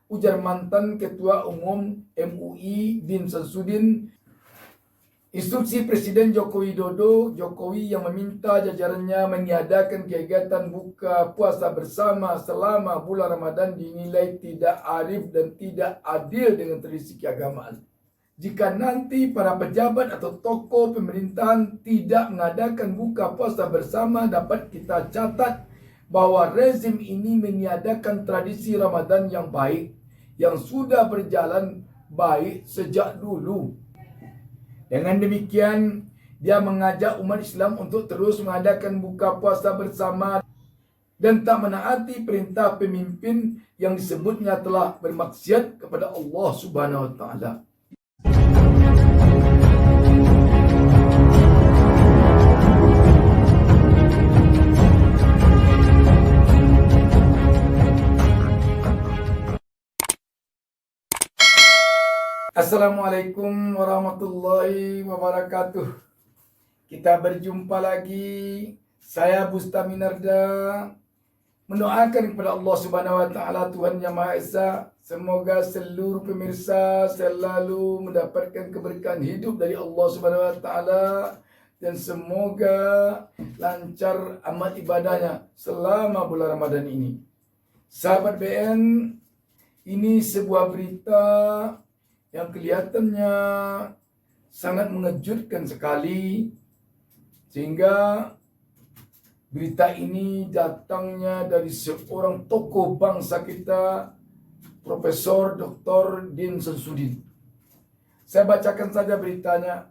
ujar mantan Ketua Umum MUI Din Samsudin. Instruksi Presiden Joko Widodo, Jokowi yang meminta jajarannya meniadakan kegiatan buka puasa bersama selama bulan Ramadan dinilai tidak arif dan tidak adil dengan tradisi keagamaan. Jika nanti para pejabat atau tokoh pemerintahan tidak mengadakan buka puasa bersama, dapat kita catat bahwa rezim ini meniadakan tradisi Ramadan yang baik, yang sudah berjalan baik sejak dulu. Dengan demikian, dia mengajak umat Islam untuk terus mengadakan buka puasa bersama dan tak menaati perintah pemimpin yang disebutnya telah bermaksiat kepada Allah Subhanahu wa taala. Assalamualaikum warahmatullahi wabarakatuh. Kita berjumpa lagi. Saya Bustami Narda mendoakan kepada Allah Subhanahu wa taala, Tuhan Yang Maha Esa, semoga seluruh pemirsa selalu mendapatkan keberkahan hidup dari Allah Subhanahu wa taala dan semoga lancar amal ibadahnya selama bulan Ramadan ini. Sahabat BN, ini sebuah berita yang kelihatannya sangat mengejutkan sekali, sehingga berita ini datangnya dari seorang tokoh bangsa kita, Profesor Dr. Din Samsudin. Saya bacakan saja beritanya.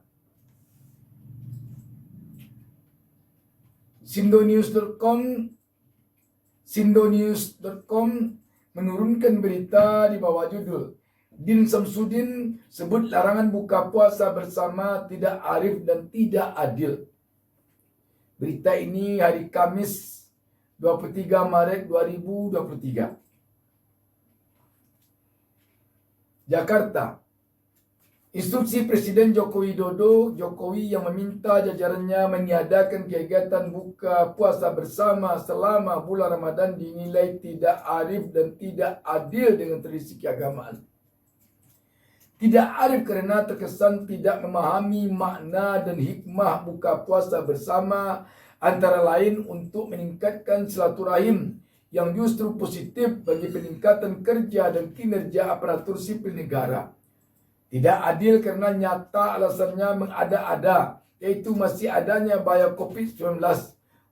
Sindonews.com menurunkan berita di bawah judul Din Samsudin sebut larangan buka puasa bersama tidak arif dan tidak adil. Berita ini hari Kamis 23 Maret 2023. Jakarta. Instruksi Presiden Joko Widodo, Jokowi yang meminta jajarannya meniadakan kegiatan buka puasa bersama selama bulan Ramadan dinilai tidak arif dan tidak adil dengan tradisi keagamaan. Tidak arif kerana terkesan tidak memahami makna dan hikmah buka puasa bersama, antara lain untuk meningkatkan silaturahim yang justru positif bagi peningkatan kerja dan kinerja aparatur sipil negara. Tidak adil kerana nyata alasannya mengada-ada, yaitu masih adanya bahaya COVID-19,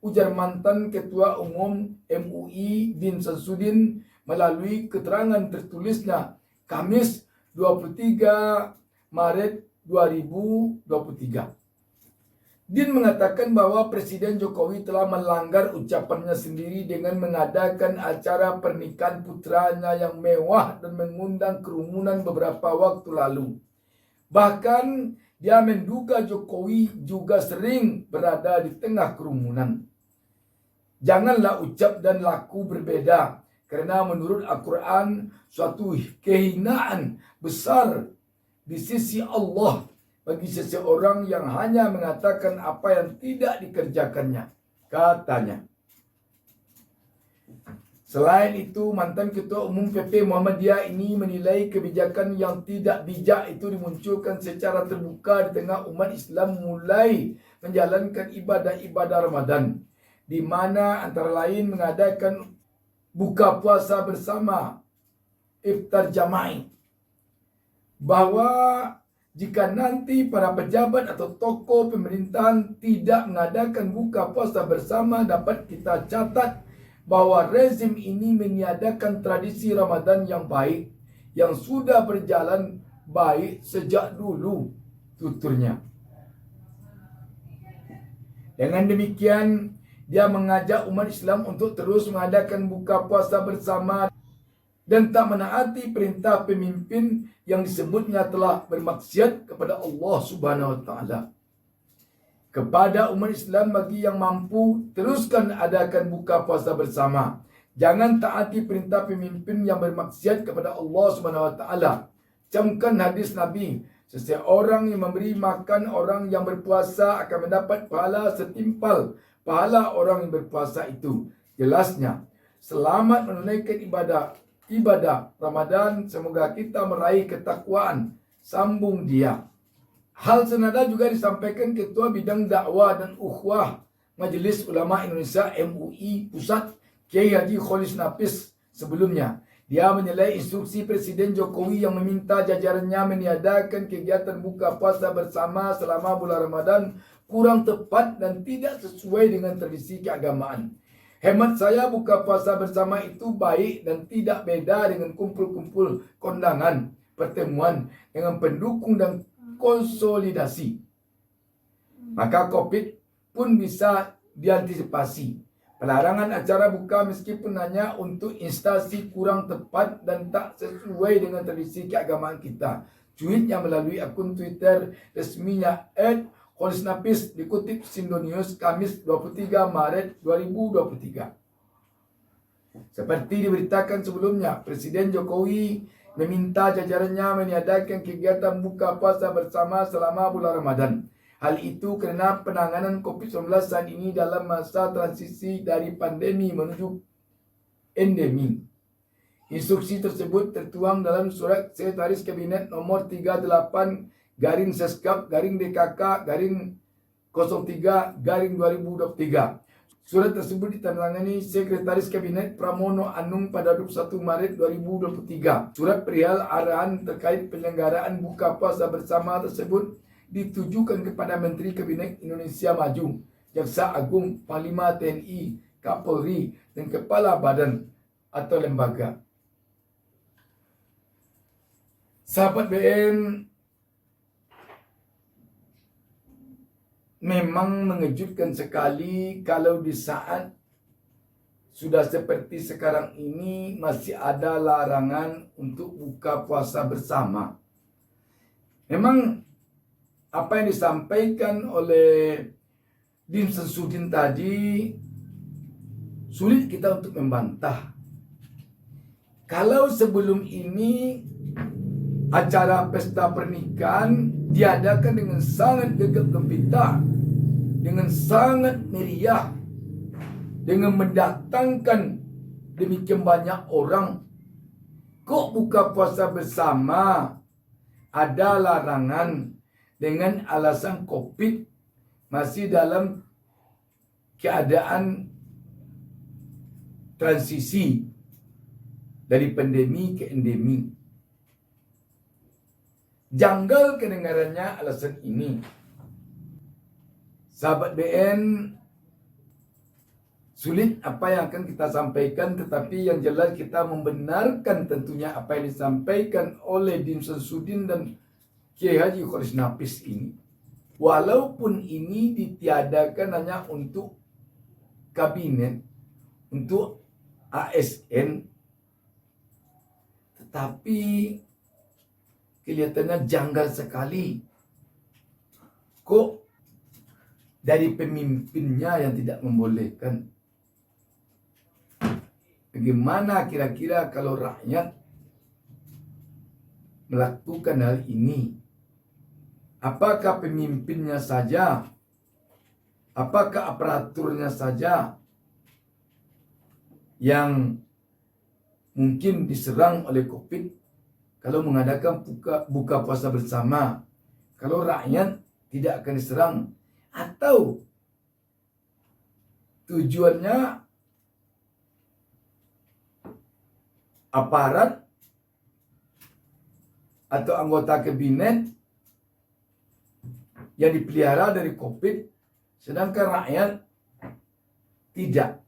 ujar mantan Ketua Umum MUI Din Samsudin melalui keterangan tertulisnya Kamis 23 Maret 2023. Din mengatakan bahwa Presiden Jokowi telah melanggar ucapannya sendiri dengan mengadakan acara pernikahan putranya yang mewah dan mengundang kerumunan beberapa waktu lalu. Bahkan dia menduga Jokowi juga sering berada di tengah kerumunan. Janganlah ucap dan laku berbeda, kerana menurut Al-Quran suatu kehinaan besar di sisi Allah bagi seseorang yang hanya mengatakan apa yang tidak dikerjakannya, katanya. Selain itu, mantan Ketua Umum PP Muhammadiyah ini menilai kebijakan yang tidak bijak itu dimunculkan secara terbuka di tengah umat Islam mulai menjalankan ibadah-ibadah Ramadan, di mana antara lain mengadakan buka puasa bersama, iftar jama'i. Bahwa jika nanti para pejabat atau tokoh pemerintahan tidak mengadakan buka puasa bersama, dapat kita catat bahwa rezim ini meniadakan tradisi Ramadan yang baik, yang sudah berjalan baik sejak dulu, tuturnya. Dengan demikian, dia mengajak umat Islam untuk terus mengadakan buka puasa bersama dan tak menaati perintah pemimpin yang disebutnya telah bermaksiat kepada Allah Subhanahu wa taala. Kepada umat Islam bagi yang mampu, teruskan adakan buka puasa bersama. Jangan taati perintah pemimpin yang bermaksiat kepada Allah Subhanahu wa taala. Camkan hadis Nabi, seseorang yang memberi makan orang yang berpuasa akan mendapat pahala setimpal pahala orang yang berpuasa itu. Jelasnya, selamat menunaikan ibadah ibadah Ramadan, semoga kita meraih ketakwaan. Sambung dia. Hal senada juga disampaikan Ketua Bidang Dakwah dan Ukhuwah Majelis Ulama Indonesia MUI Pusat, Kiai Haji Kholis Nafis sebelumnya. Dia menilai instruksi Presiden Jokowi yang meminta jajarannya meniadakan kegiatan buka puasa bersama selama bulan Ramadan kurang tepat dan tidak sesuai dengan tradisi keagamaan. Hemat saya, buka puasa bersama itu baik dan tidak beda dengan kumpul-kumpul kondangan, pertemuan dengan pendukung dan konsolidasi. Maka COVID pun bisa diantisipasi. Pelarangan acara buka meskipun hanya untuk instansi kurang tepat dan tak sesuai dengan tradisi keagamaan kita. Tweetnya melalui akun Twitter resminya @kholisnafis dikutip Sindonews Kamis 23 Maret 2023. Seperti diberitakan sebelumnya, Presiden Jokowi meminta jajarannya meniadakan kegiatan buka puasa bersama selama bulan Ramadan. Hal itu karena penanganan COVID-19 saat ini dalam masa transisi dari pandemi menuju endemi. Instruksi tersebut tertuang dalam surat Sekretaris Kabinet nomor 38-Seskap-DKK-03-2023. Surat tersebut ditandatangani Sekretaris Kabinet Pramono Anung pada 21 Maret 2023. Surat perihal arahan terkait penyelenggaraan buka puasa bersama tersebut ditujukan kepada Menteri Kabinet Indonesia Maju, Jaksa Agung, Panglima TNI, Kapolri, dan Kepala Badan atau lembaga. Sahabat BN, memang mengejutkan sekali kalau di saat sudah seperti sekarang ini masih ada larangan untuk buka puasa bersama. Memang apa yang disampaikan oleh Din Sensudin tadi sulit kita untuk membantah. Kalau sebelum ini acara pesta pernikahan diadakan dengan sangat gegap gempita, dengan sangat meriah, dengan mendatangkan demikian banyak orang. Kok buka puasa bersama ada larangan dengan alasan COVID, masih dalam keadaan transisi dari pandemi ke endemi. Janggal kedengarannya alasan ini. Sahabat BN, sulit apa yang akan kita sampaikan, tetapi yang jelas kita membenarkan tentunya apa yang disampaikan oleh Din Sensudin dan Kiai Haji Kholis Nafis ini. Walaupun ini ditiadakan hanya untuk kabinet, untuk ASN, tetapi kelihatannya janggal sekali. Kok dari pemimpinnya yang tidak membolehkan? Bagaimana kira-kira kalau rakyat melakukan hal ini? Apakah pemimpinnya saja? Apakah aparaturnya saja yang mungkin diserang oleh COVID kalau mengadakan buka puasa bersama? Kalau rakyat tidak akan diserang? Atau tujuannya aparat atau anggota kabinet yang dipelihara dari COVID, sedangkan rakyat tidak.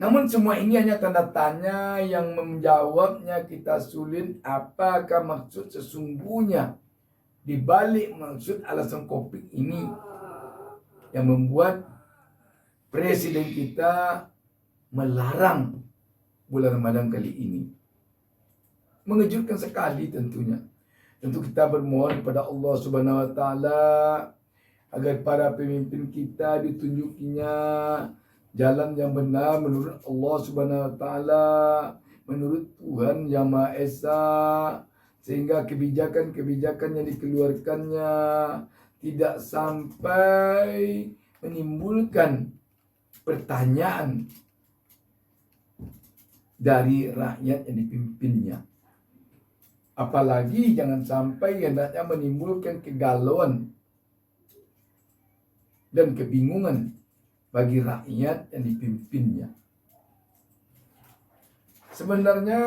Namun semua ini hanya tanda tanya yang menjawabnya kita sulit. Apakah maksud sesungguhnya di balik maksud alasan COVID ini yang membuat Presiden kita melarang bulan Ramadan kali ini? Mengejutkan sekali tentunya. Tentu kita bermohon kepada Allah Subhanahu wa taala agar para pemimpin kita ditunjukinya jalan yang benar menurut Allah Subhanahu wa taala, menurut Tuhan Yang Maha Esa, sehingga kebijakan-kebijakan yang dikeluarkannya tidak sampai menimbulkan pertanyaan dari rakyat yang dipimpinnya. Apalagi jangan sampai hendaknya menimbulkan kegalauan dan kebingungan bagi rakyat yang dipimpinnya. Sebenarnya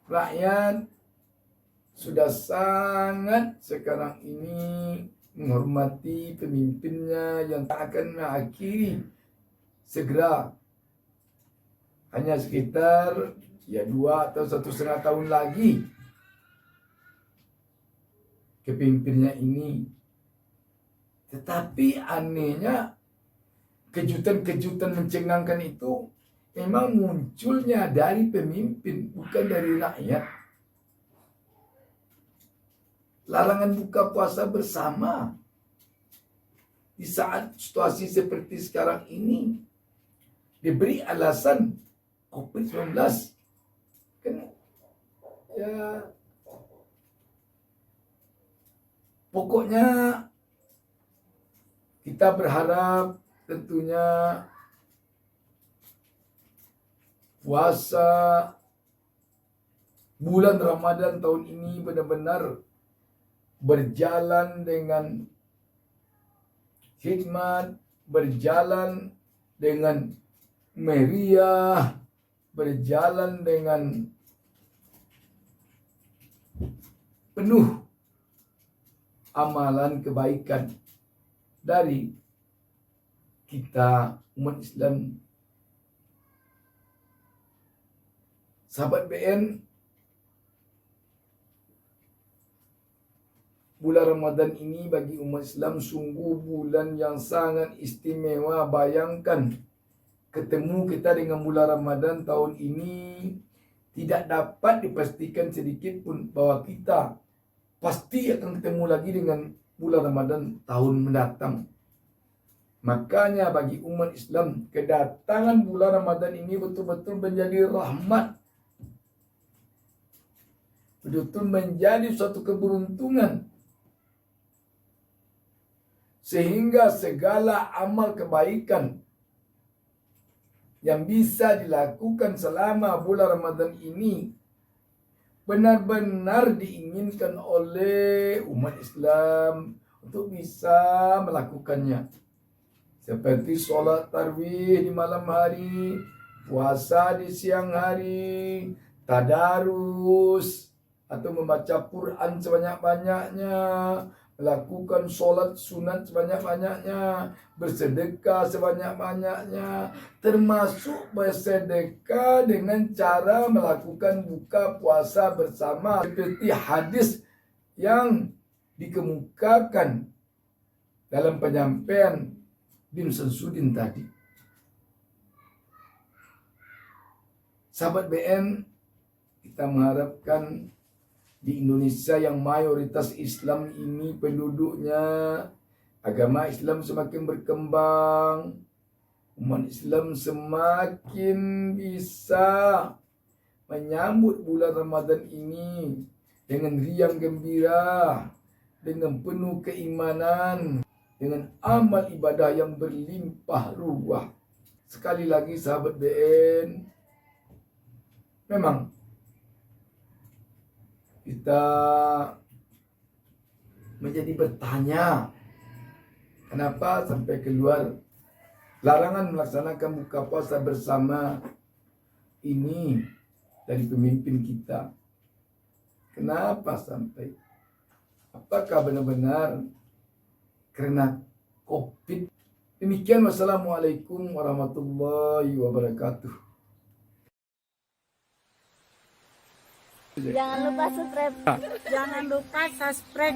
rakyat sudah sangat sekarang ini menghormati pemimpinnya yang tak akan mengakhiri segera. Hanya sekitar 2 atau 1,5 tahun lagi kepemimpinnya ini. Tetapi anehnya kejutan-kejutan mencengangkan itu memang munculnya dari pemimpin, bukan dari rakyat. Larangan buka puasa bersama di saat situasi seperti sekarang ini diberi alasan COVID-19. Kan ya pokoknya kita berharap tentunya puasa bulan Ramadan tahun ini benar-benar berjalan dengan hikmat, berjalan dengan meriah, berjalan dengan penuh amalan kebaikan dari kita umat Islam. Sahabat BN, bulan Ramadan ini bagi umat Islam sungguh bulan yang sangat istimewa. Bayangkan ketemu kita dengan bulan Ramadan tahun ini tidak dapat dipastikan sedikit pun bahwa kita pasti akan ketemu lagi dengan bulan Ramadan tahun mendatang. Makanya bagi umat Islam kedatangan bulan Ramadan ini betul-betul menjadi rahmat. Betul-betul menjadi suatu keberuntungan. Sehingga segala amal kebaikan yang bisa dilakukan selama bulan Ramadan ini benar-benar diinginkan oleh umat Islam untuk bisa melakukannya. Seperti sholat tarawih di malam hari, puasa di siang hari, tadarus atau membaca Quran sebanyak-banyaknya, melakukan sholat sunat sebanyak-banyaknya, bersedekah sebanyak-banyaknya, termasuk bersedekah dengan cara melakukan buka puasa bersama seperti hadis yang dikemukakan dalam penyampaian bin Samsudin tadi. Sahabat BN, kita mengharapkan di Indonesia yang mayoritas Islam ini penduduknya agama Islam semakin berkembang, umat Islam semakin bisa menyambut bulan Ramadan ini dengan riang gembira, dengan penuh keimanan, dengan amal ibadah yang berlimpah ruah. Sekali lagi sahabat BN, memang kita menjadi bertanya, kenapa sampai keluar larangan melaksanakan buka puasa bersama ini dari pemimpin kita? Kenapa sampai? Apakah benar-benar karena COVID? Demikian, wassalamualaikum warahmatullahi wabarakatuh. Jangan lupa subscribe.